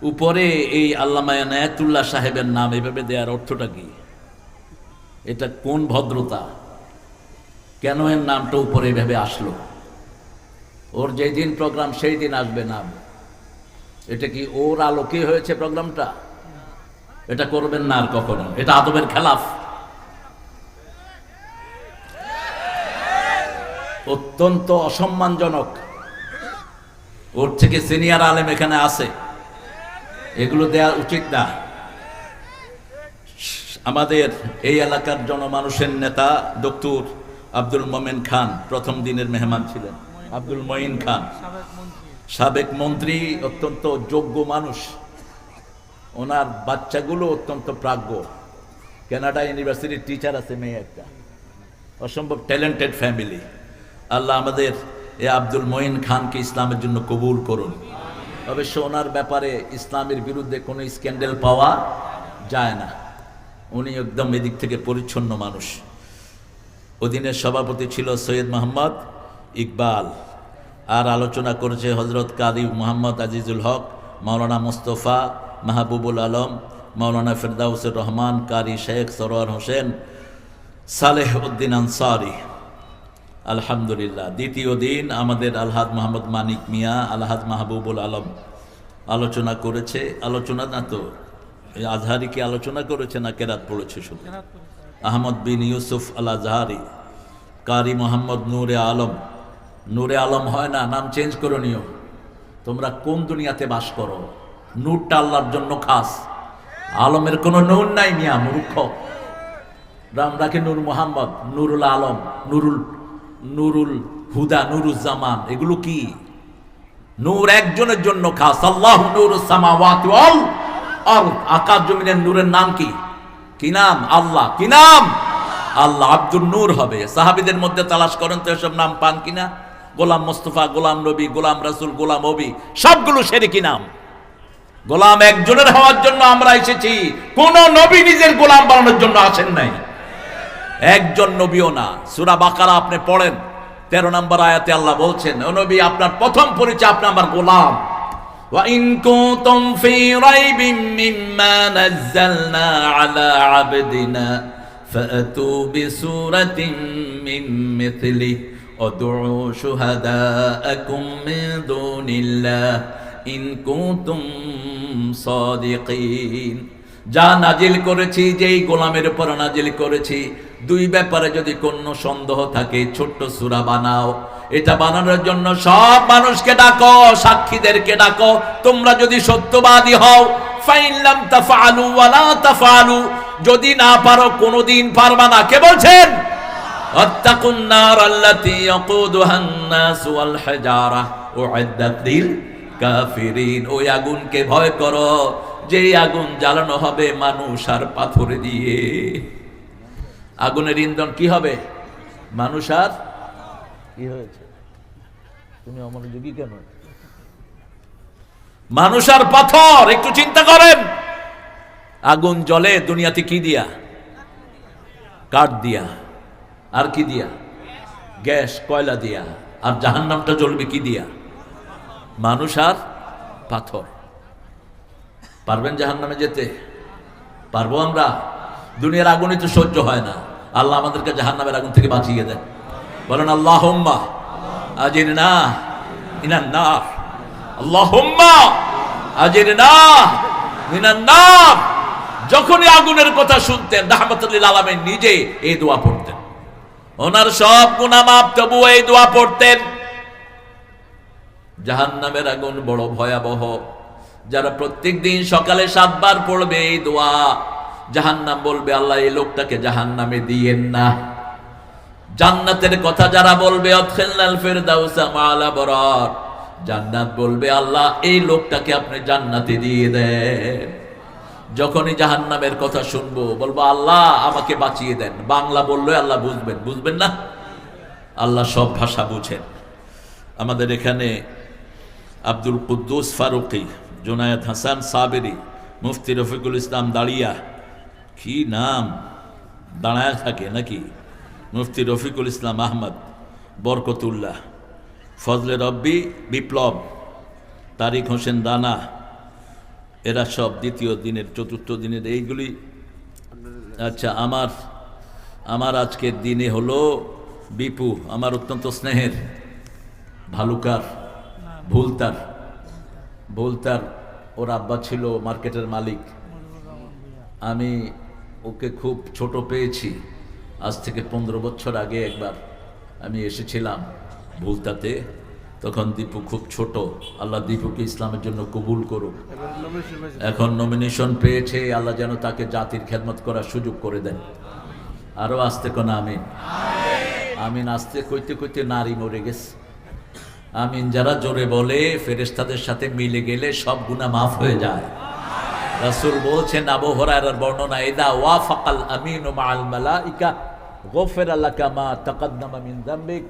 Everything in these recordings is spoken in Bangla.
উপরে এই আল্লামা এনায়েতুল্লাহ সাহেবের নাম এভাবে দেওয়ার অর্থটা কি? এটা কোন ভদ্রতা? কেন এর নামটা উপরে এভাবে আসলো? ওর যেই দিন প্রোগ্রাম সেই দিন আসবে নাম। এটা কি ওর আলোকে হয়েছে প্রোগ্রামটা? এটা করবেন না আর কখনো, এটা আদবের খেলাফ। অত্যন্ত অসম্মানজনক। ওর থেকে সিনিয়র আলেম এখানে আছে, এগুলো দেওয়া উচিত না। আমাদের এই এলাকার জনমানুষের নেতা ডক্টর আব্দুল মোমেন খান প্রথম দিনের মেহমান ছিলেন। আব্দুল মঈন খান সাবেক মন্ত্রী, অত্যন্ত যোগ্য মানুষ। ওনার বাচ্চাগুলো অত্যন্ত প্রাজ্ঞ। কানাডা ইউনিভার্সিটির টিচার আছে মেয়ে একটা, অসম্ভব ট্যালেন্টেড ফ্যামিলি। আল্লাহ আমাদের এই আব্দুল মঈন খানকে ইসলামের জন্য কবুল করুন। অবশ্য ওনার ব্যাপারে ইসলামের বিরুদ্ধে কোনো স্ক্যান্ডেল পাওয়া যায় না। উনি একদম এদিক থেকে পরিচ্ছন্ন মানুষ। ওদিনের সভাপতি ছিল সৈয়দ মোহাম্মদ ইকবাল। আর আলোচনা করেছে হজরত কারি মোহাম্মদ আজিজুল হক, মাওলানা মুস্তফা, মাহবুবুল আলম, মাওলানা ফিরদাউসুর রহমান, কারি শেখ সরোয়ার হোসেন, সালেহ উদ্দিন আনসারি। আলহামদুলিল্লাহ। দ্বিতীয় দিন আমাদের আলহাজ মোহাম্মদ মানিক মিয়া, আলহাজ মাহবুবুল আলম আলোচনা করেছে। আলোচনা না তো আজহারি কি আলোচনা করেছে না কেরাত পড়েছে শুধু? আহমদ বিন ইউসুফ আল আজহারি, কারি মোহাম্মদ নূরে আলম। নূরে আলম হয় না, নাম চেঞ্জ করে নিও। তোমরা কোন দুনিয়াতে বাস করো? নূরটা আল্লাহর জন্য খাস, আলমের কোনো নূর নাই মিয়া, মূর্খ। রামরাকে নূর মোহাম্মদ, নুরুল আলম, নুরুল হুদা, নুরুজ্জামান, এগুলো কি? নূর একজনের জন্য খাস। আল্লাহু নূরুস সামাওয়াতি ওয়াল আরদ। আকাশ জমিনের নূরের নাম কি? কি নাম? আল্লাহ। কি নাম? আল্লাহ। আব্দুল নূর হবে। সাহাবীদের মধ্যে তালাশ করেন তো এসব নাম পান কিনা? গোলাম মোস্তফা, গোলাম নবী, গোলাম রাসূল, গোলাম নবী, সবগুলো শিরকি নাম। গোলাম একজনের হওয়ার জন্য আমরা এসেছি, কোন নবী নিজের গোলাম বানানোর জন্য আসেন নাই। একজন নবীও না। সূরা বাকারা আপনি পড়েন, 13 নম্বর আয়াতে আল্লাহ বলছেন, ও নবী আপনার প্রথম পরিচয় আপনি আমার গোলাম। ওয়া ইন কুনতুম ফি রাইবিম মিম্মা নাযালনা আলা আবদিনা ফাতু বিসূরাতিন মিন মিথলি উদউ শুহাদাআকুম মিন দুনিল্লাহ ইন কুনতুম সাদিকিন। যা নাজিল করেছি, যেই গোলামের উপর নাজিল করেছি, দুই ব্যাপারে যদি কোনো সন্দেহ থাকে ছোট্ট সূরা বানাও। এটা বানানোর জন্য সব মানুষকে ডাকো, সাক্ষীদেরকে ডাকো, তোমরা যদি সত্যবাদী হও। ফাইন লাম তাফআলু ওয়া লা তাফআলু, যদি না পারো কোনোদিন পারবা না। কে বলছেন? আত্তাকুন নার আল্লাতী ইয়াকুদুহান নাস ওয়াল হিজারা উইদ্দাত লিল কাফিরিন। ওই আগুনকে ভয় করো, যেই আগুন জ্বালানো হবে মানুষ আর পাথর দিয়ে। আগুনের ইন্ধন কি হবে? মানুষ আর কি হয়েছে? তুমি অমনোযোগী কেন? মানুষ আর পাথর। একটু চিন্তা করেন, আগুন জ্বলে দুনিয়াতে কি দিয়া? কাঠ দিয়া। আর কি দিয়া? গ্যাস, কয়লা দিয়া। আর জাহান্নামটা জ্বলবে কি দিয়া? মানুষ আর পাথর। পারবেন জাহান্নামে যেতে? পারবো আমরা? দুনিয়ার আগুনই তো সহ্য হয় না। আল্লাহ আমাদেরকে জাহান্নামের আগুন থেকে বাঁচিয়ে দেন। বলেন আল্লাহুম্মা আজিরনা মিনান নার। আল্লাহুম্মা আজিরনা মিনান নার। যখনই আগুনের কথা শুনতেন রাহমাতুল লিল আলামিন নিজে এই দোয়া পড়তেন। ওনার সব গুনাহ মাফ, তবু এই দোয়া পড়তেন। জাহান্নামের আগুন বড় ভয়াবহ। যারা প্রত্যেকদিন সকালে 7 বার পড়বে এই দোয়া, জাহান্নাম বলবে আল্লাহ এই লোকটাকে জাহান্নামে দিয়েন না। জান্নাতের কথা যারা বলবে আদখিলনাল ফিরদাউসা মা'আল আবরার, জান্নাত বলবে আল্লাহ এই লোকটাকে আপনি জান্নাতে দিয়ে দেন। যখনই জাহান্নামের কথা শুনবো বলবো আল্লাহ আমাকে বাঁচিয়ে দেন। বাংলা বললে আল্লাহ বুঝবেন, বুঝবেন না? আল্লাহ সব ভাষা বুঝেন। আমাদের এখানে আব্দুল কুদ্দুস ফারুকি, জুনায়েদ হাসান সাবেরি, মুফতি রফিকুল ইসলাম দাঁড়িয়া, কি নাম, দাঁড়ায় থাকে নাকি? মুফতি রফিকুল ইসলাম আহমদ, বরকতুল্লাহ, ফজলে রব্বি বিপ্লব, তারিক হোসেন রানা, এরা সব দ্বিতীয় দিনের, চতুর্থ দিনের এইগুলি। আচ্ছা, আমার আজকের দিনে হলো বিপু, আমার অত্যন্ত স্নেহের, ভালুকার, ভুলতার ওর আব্বা ছিল মার্কেটের মালিক। আমি ওকে খুব ছোট পেয়েছি, আজ থেকে 15 বছর আগে একবার আমি এসেছিলাম ভুলতাতে, তখন দীপু খুব ছোট। আল্লাহ দীপুকে ইসলামের জন্য কবুল করুক। এখন নমিনেশন পেয়েছে, আল্লাহ যেন তাকে জাতির খেদমত করার সুযোগ করে দেন। আরো আসতে কোন আমিন। আমিন আসতে কইতে কইতে নারী মরে গেছে। আমিন যারা জোরে বলে ফেরেশতাদের সাথে মিলে গেলে সব গুনাহ মাফ হয়ে যায়। রাসূল বলছেন, আবু হুরায়রার বর্ণনা, ইদা ওয়াফাকাল আমিনু মাআল মালাইকা গফিরা লাকা মা তাকাদ্দামা মিন যামবিক।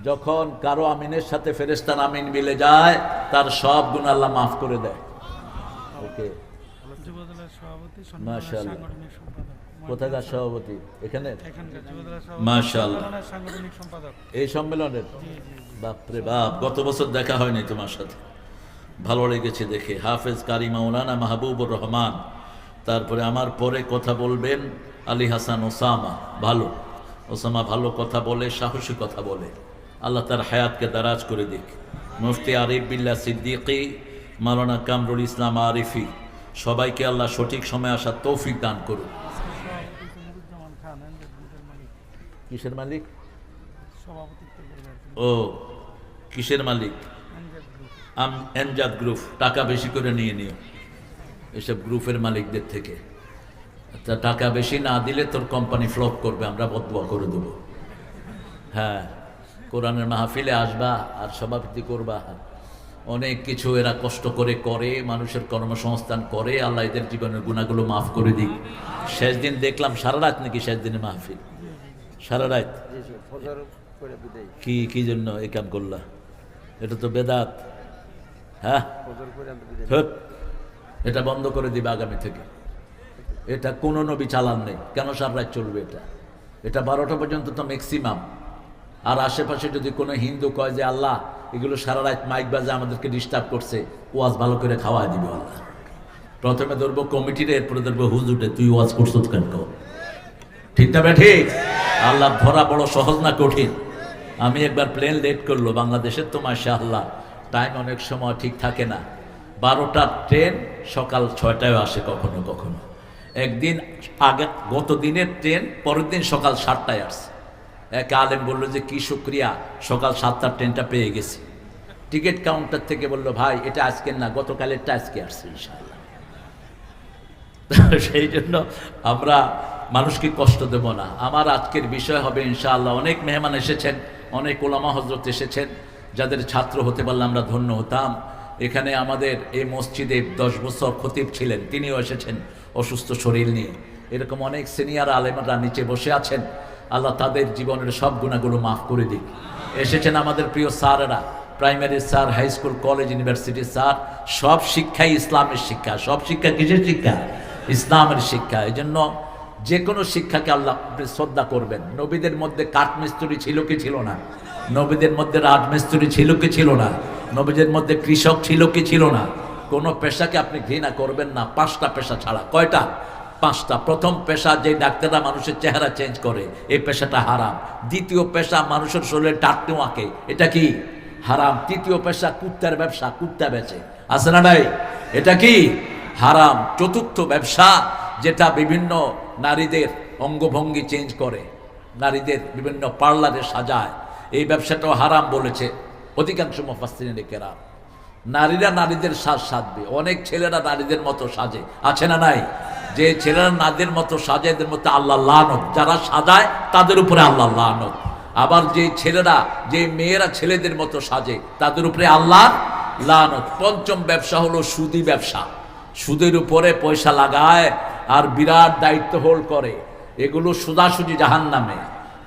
যখন কারো আমিনের সাথে ফেরেশতার আমিন মিলে যায়, তার সব গুনাহ আল্লাহ মাফ করে দেয়। ওকে, মাশাআল্লাহ। কোথাকার সভাপতি? এখানে, মাশাআল্লাহ। এই সম্মেলনের, বাপরে বাপ, গত বছর দেখা হয়নি তোমার সাথে, ভালো লেগেছে দেখে। হাফেজ কারি মাওলানা মাহবুবুর রহমান, তারপরে আমার পরে কথা বলবেন আলী হাসান ওসামা। ওসামা ভালো কথা বলে, সাহসী কথা বলে, আল্লাহ তার হায়াতকে দারাজ করে দিক। মুফতি আরিফ বিল্লাহ সিদ্দিকী, মাওলানা কামরুল ইসলাম আরিফি, সবাইকে আল্লাহ সঠিক সময় আসার তৌফিক দান করুন। কিসের মালিক? ও, কিসের মালিক? এনজাদ গ্রুপ। টাকা বেশি করে নিয়ে নিও এসব গ্রুপের মালিকদের থেকে। টাকা বেশি না দিলে তোর কোম্পানি ফ্লপ করবে, আমরা বদদুয়া করে দেবো। হ্যাঁ, কোরআনের মাহফিলে আসবা আর সভাপতি করবা, অনেক কিছু এরা কষ্ট করে মানুষের কর্মসংস্থান করে। আল্লাহ এদের জীবনের গুণাগুলো মাফ করে দিক। শেষ দিন দেখলাম সারা রাত নাকি শেষ দিনে মাহফিল, সারা রাত। কি জন্য এই কাম করলা? এটা তো বেদাত। হ্যাঁ, এটা বন্ধ করে দিবে আগামী থেকে। এটা কোনো নবী চালান নেই, কেন সারা রাত চলবে? এটা 12টা পর্যন্ত তো ম্যাক্সিমাম। আর আশেপাশে যদি কোনো হিন্দু কয় যে আল্লাহ এগুলো সারা রাত মাইক বাজে আমাদেরকে ডিস্টার্ব করছে, ওয়াজ ভালো করে খাওয়াই দিবে আল্লাহ। প্রথমে ধরবো কমিটির, এরপরে ধরবো হুজুরে, তুই ওয়াজ করছো কেন? ঠিক না ঠিক? আল্লাহ ধরা বড় সহজ না কঠিন? আমি একবার প্লেন লেট করলো বাংলাদেশের, তো মাশাআল্লাহ টাইম অনেক সময় ঠিক থাকে না। 12টার ট্রেন সকাল 6টায় আসে কখনো কখনো। একদিন আগে গত দিনের ট্রেন পরের দিন সকাল 7টায় আসছে। এক আলেম বললো যে কি শুক্রিয়া, সকাল 7টার ট্রেনটা পেয়ে গেছি। টিকিট কাউন্টার থেকে বললো, ভাই এটা আজকের না, গতকালেরটা আজকে আসছে ইনশাআল্লাহ। সেই জন্য আমরা মানুষকে কষ্ট দেব না। আমার আজকের বিষয় হবে ইনশাআল্লাহ, অনেক মেহমান এসেছেন, অনেক ওলামা হজরত এসেছেন, যাদের ছাত্র হতে পারলে আমরা ধন্য হতাম। এখানে আমাদের এই মসজিদে 10 বছর খতিব ছিলেন, তিনিও এসেছেন অসুস্থ শরীর নিয়ে। এরকম অনেক সিনিয়র আলেমরা নিচে বসে আছেন, আল্লাহ তাদের জীবনের সব গুণাগুলো মাফ করে দিক। এসেছেন আমাদের প্রিয় স্যারেরা, primary sir, high school, college, ইউনিভার্সিটির স্যার। সব শিক্ষাই ইসলামের শিক্ষা। সব শিক্ষা কিসের শিক্ষা? ইসলামের শিক্ষা। এই জন্য যে কোনো শিক্ষাকে আল্লাহ শ্রদ্ধা করবেন। নবীদের মধ্যে কাঠমিস্ত্রি ছিল কি ছিল না? নবীদের মধ্যে রাজমিস্ত্রি ছিল কি ছিল না? নবীদের মধ্যে কৃষক ছিল কি ছিল না? কোনো পেশাকে আপনি ঘৃণা করবেন না, 5টা পেশা ছাড়া। কয়টা? 5টা। প্রথম পেশা, যে ডাক্তাররা মানুষের চেহারা চেঞ্জ করে, এই পেশাটা হারাম। দ্বিতীয় পেশা, মানুষের শরীরে টাটনেও আঁকে, এটা কি? হারাম। তৃতীয় পেশা, কুত্তার ব্যবসা, কুত্তা বেচে, আছে না নাই? এটা কি? হারাম। চতুর্থ ব্যবসা, যেটা বিভিন্ন নারীদের অঙ্গভঙ্গি চেঞ্জ করে, নারীদের বিভিন্ন পার্লারে সাজায়, এই ব্যবসাটাও হারাম বলেছে অধিকাংশ মুফাসসিরিনে কেরাম। নারীরা নারীদের সাজ সাজবে। অনেক ছেলেরা নারীদের মতো সাজে, আছে না নাই? যে ছেলেরা নারীদের মতো সাজে, এদের মধ্যে আল্লাহ লানত। যারা সাজায় তাদের উপরে আল্লাহ লানত। আবার যে ছেলেরা, যে মেয়েরা ছেলেদের মতো সাজে, তাদের উপরে আল্লাহ লানত। পঞ্চম ব্যবসা হলো সুদি ব্যবসা। সুদের উপরে পয়সা লাগায় আর বিরাট দায়িত্ব হোল্ড করে, এগুলো সোজাসুজি জাহান্নামে।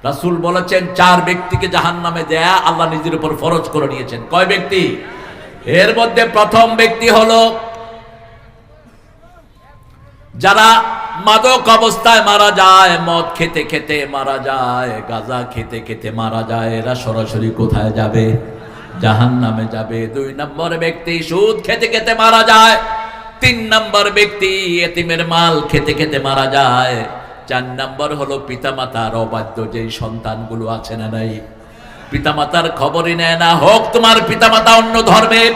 রাসূল বলেছেন 4 ব্যক্তিকে জাহান্নামে দেয়া আল্লাহ নিজের উপর ফরজ করে নিয়েছেন। কয় ব্যক্তি? এর মধ্যে প্রথম ব্যক্তি হলো যারা মাদক অবস্থায় মারা যায়, মদ খেতে খেতে মারা যায়, গাঁজা খেতে খেতে মারা যায়, এরা সরাসরি কোথায় যাবে? জাহান্নামে যাবে। 2 নম্বর ব্যক্তি সুদ খেতে খেতে মারা যায়, 3 নম্বর ব্যক্তি এতিমের মাল খেতে খেতে মারা যায়। 4 নম্বর হলো পিতামাতার অবাধ্য যেই সন্তানগুলো আছে না নাই, পিতামাতার খবরই নেয় না। হোক তোমার পিতামাতা অন্য ধর্মের,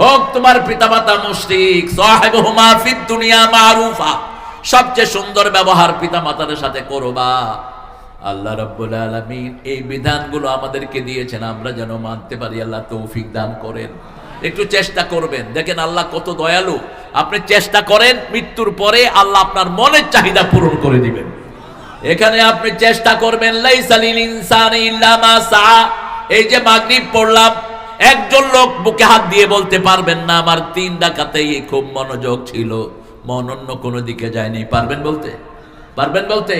হোক তোমার পিতামাতা মুশরিক, সাহিবুহুমা ফিদ দুনিয়া মারুফা, সবচেয়ে সুন্দর ব্যবহার পিতামাতার সাথে করবা। আল্লাহ রাব্বুল আলামিন এই বিধানগুলো আমাদেরকে দিয়েছেন, আমরা যেন মানতে পারি। আল্লাহ তৌফিক দান করেন। একটু চেষ্টা করবেন, দেখেন আল্লাহ কত দয়ালু। আপনি চেষ্টা করেন, মৃত্যুর পরে আল্লাহ আপনার মনের চাহিদা পূরণ করে দিবেন। এখানে আপনি চেষ্টা করবেন, লাইসা লিল ইনসানি ইল্লা মা সা। এই যে মাগরিব পড়লাম, একজন লোক বুকে হাত দিয়ে বলতে পারবেন না আমার 3 রাকাতেই খুব মনোযোগ ছিল, মন অন্য কোনো দিকে যায়নি। পারবেন বলতে? পারবেন বলতে?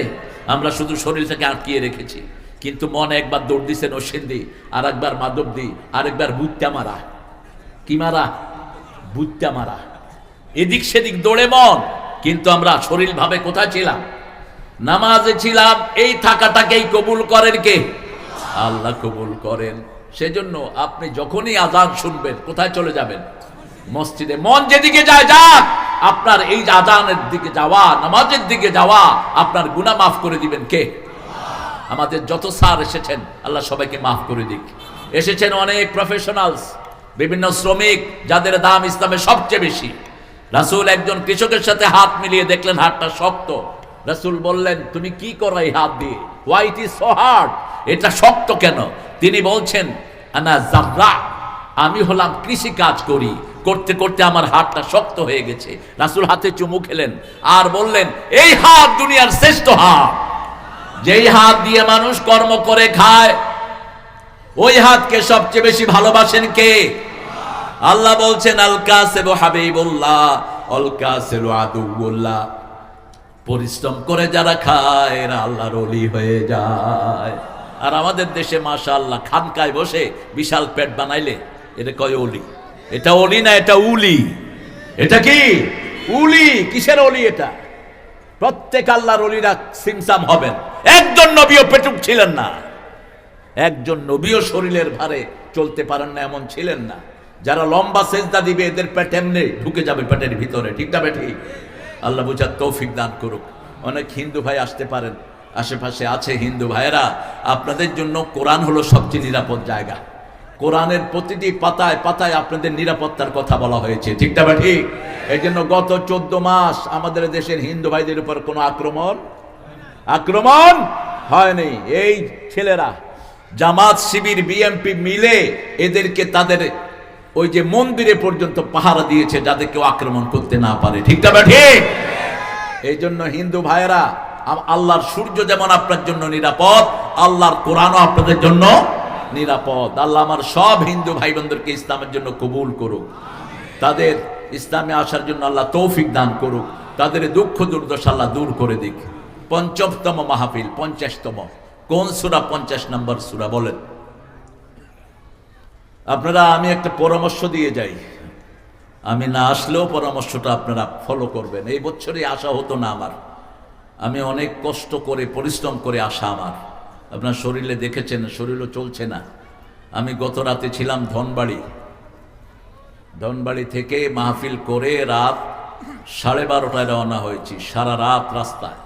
আমরা শুধু শরীরটাকে আটকিয়ে রেখেছি, কিন্তু মন একবার দৌড় দিছে নরসিংদী, আর একবার মাধবদী, আরেকবার বুট্টা মারা। কি মারা? বুট্টা মারা। এদিক সেদিক দৌড়ে মন, কিন্তু আমরা শরীর ভাবে কোথায় ছিলাম? নামাজে ছিলাম। এই থাকাটাকেই কবুল করেন কে? আল্লাহ কবুল করেন। সেজন্য আপনি যখনই আজান শুনবেন কোথায় চলে যাবেন? মসজিদে। মন যেদিকে যায় যাক, আপনার এই আজানের দিকে যাওয়া, নামাজের দিকে যাওয়া আপনার গুনাহ মাফ করে দিবেন কে? আমাদের যত স্যার এসেছেন আল্লাহ সবাইকে মাফ করে দিক। এসেছেন অনেক প্রফেশনালস, বিভিন্ন শ্রমিক, যাদের দাম ইসলামে সবচেয়ে বেশি। রাসূল একজন কৃষকের সাথে হাত মিলিয়ে দেখলেন হাতটা শক্ত। রাসূল বললেন, তুমি কি করো এই হাত দিয়ে? Why it is so hard? এটা শক্ত কেন? তিনি বলছেন, আনা জাররা, আমি হলাম কৃষি কাজ করি, করতে করতে আমার হাতটা শক্ত হয়ে গেছে। রাসূল হাতে চুমু খেলেন আর বললেন, এই হাত দুনিয়ার শ্রেষ্ঠ হাত। যেই হাত দিয়ে মানুষ কর্ম করে খায়, ওই হাতকে সবচেয়ে বেশি ভালোবাসেন কে? আল্লাহ বলছেন, আল কাসিবু হাবিবুল্লাহ আল কাসিলু আদুউল্লাহ। পরিশ্রম করে যারা খায় এরা আল্লাহর ওলি হয়ে যায়। আর আমাদের দেশে মাশাআল্লাহ খানকায় বসে বিশাল পেট বানাইলে এটা কয় ওলি। এটা ওলি না, এটা উলি। এটা কি? উলি। কিসের ওলি এটা? প্রত্যেক আল্লাহর ওলিরা সিমসাম হবেন। একজন নবীও পেটুক ছিলেন না, একজন নবীও শরীরের ভারে চলতে পারেন না এমন ছিলেন না। যারা লম্বা সেজদা দিবে এদের পেট এমনি ঢুকে যাবে পেটের ভিতরে। ঠিক না বেঠি? আল্লাহ বুঝার তৌফিক দান করুক। অনেক হিন্দু ভাই আসতে পারেন, আশেপাশে আছে হিন্দু ভাইয়েরা, আপনাদের জন্য কোরআন হলো সবচেয়ে নিরাপদ জায়গা। কোরআনের প্রতিটি পাতায় পাতায় আপনাদের নিরাপত্তার কথা বলা হয়েছে। ঠিক না বেঠি? এই জন্য গত 14 মাস আমাদের দেশের হিন্দু ভাইদের উপর কোনো আক্রমণ হয়নি। এই ছেলেরা জামাত, শিবির, বিএমপি মিলে এদেরকে তাদের ওই যে মন্দিরে পর্যন্ত পাহারা দিয়েছে, যাতে কেউ আক্রমণ করতে না পারে। ঠিক না ঠিক? এই জন্য হিন্দু ভাইয়েরা, আল্লাহর সূর্য যেমন আপনার জন্য নিরাপদ, আল্লাহর কোরআনও আপনাদের জন্য নিরাপদ। আল্লাহ আমার সব হিন্দু ভাই বোনদেরকে ইসলামের জন্য কবুল করুক, তাদের ইসলামে আসার জন্য আল্লাহ তৌফিক দান করুক, তাদের দুঃখ দুর্দশা আল্লাহ দূর করে দিক। ৫০তম মাহফিল, ৫০তম। কোন সূরা? ৫০ নম্বর সূরা। বলেন আপনারা। আমি একটা পরামর্শ দিয়ে যাই, আমি না আসলেও পরামর্শটা আপনারা ফলো করবেন। এই বছরই আসা হতো না আমার, আমি অনেক কষ্ট করে পরিশ্রম করে আসা আমার। আপনার শরীরে দেখেছেন, শরীরও চলছে না। আমি গত রাতে ছিলাম ধনবাড়ি থেকে মাহফিল করে রাত 12:30টায় রওনা হয়েছি। সারা রাত রাস্তায়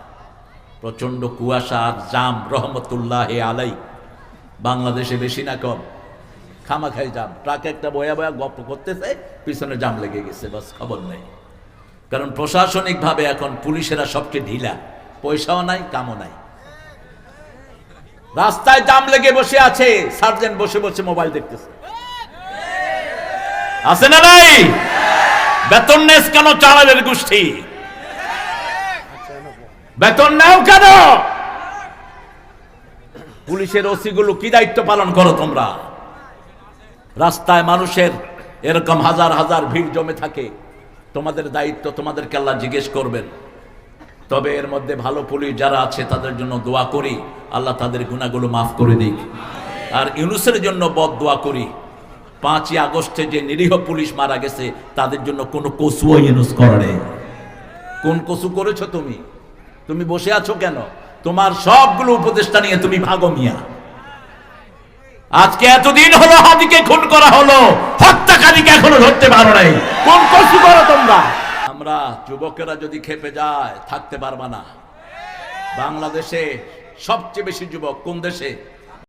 প্রচন্ড কুয়াশা আর জাম, রহমতুল্লাহ আলাই। বাংলাদেশে বেশি না কম? খামাখাই জাম। ট্রাক একটা বয়া গপ্প করতেছে, পিছনে জাম লেগে গেছে, বাস খবর নেই। কারণ প্রশাসনিকভাবে এখন পুলিশেরা সবচেয়ে ঢিলা, পয়সাও নাই, কামও নাই। রাস্তায় জাম লেগে বসে আছে, সার্জেন্ট বসে বসে মোবাইল দেখতেছে। আছে না নাই? বেতন নেস কেন? চালাবের গোষ্ঠী বেতন নাও কেন? পুলিশের ওসি গুলো কি দায়িত্ব পালন করো তোমরা? রাস্তায় মানুষের এরকম হাজার হাজার ভিড় জমে থাকে, তোমাদের দায়িত্ব, তোমাদেরকে আল্লাহ জিজ্ঞেস করবেন। তবে এর মধ্যে ভালো পুলিশ যারা আছে তাদের জন্য দোয়া করি, আল্লাহ তাদের গুনাহগুলো মাফ করে দিক। আর ইউনূসের জন্য বদদোয়া করি। 5ই আগস্টে যে নিরীহ পুলিশ মারা গেছে তাদের জন্য কোনো কসুও ইউনূস করে নেই। কোন কসু করেছো তুমি? তুমি বসে আছো কেন? তোমার সবগুলো উপদেষ্টা নিয়ে তুমি ভাগো মিয়া। আজকে এতদিন হলো হাদিকে খুন করা হলো, হত্যাকারীকে এখনো ধরতে পারো নাই। কোন কসু করো তোমরা? তোমরা যুবকেরা যদি খেপে যায় থাকতে পারবা না। বাংলাদেশে সবচেয়ে বেশি যুবক কোন দেশে?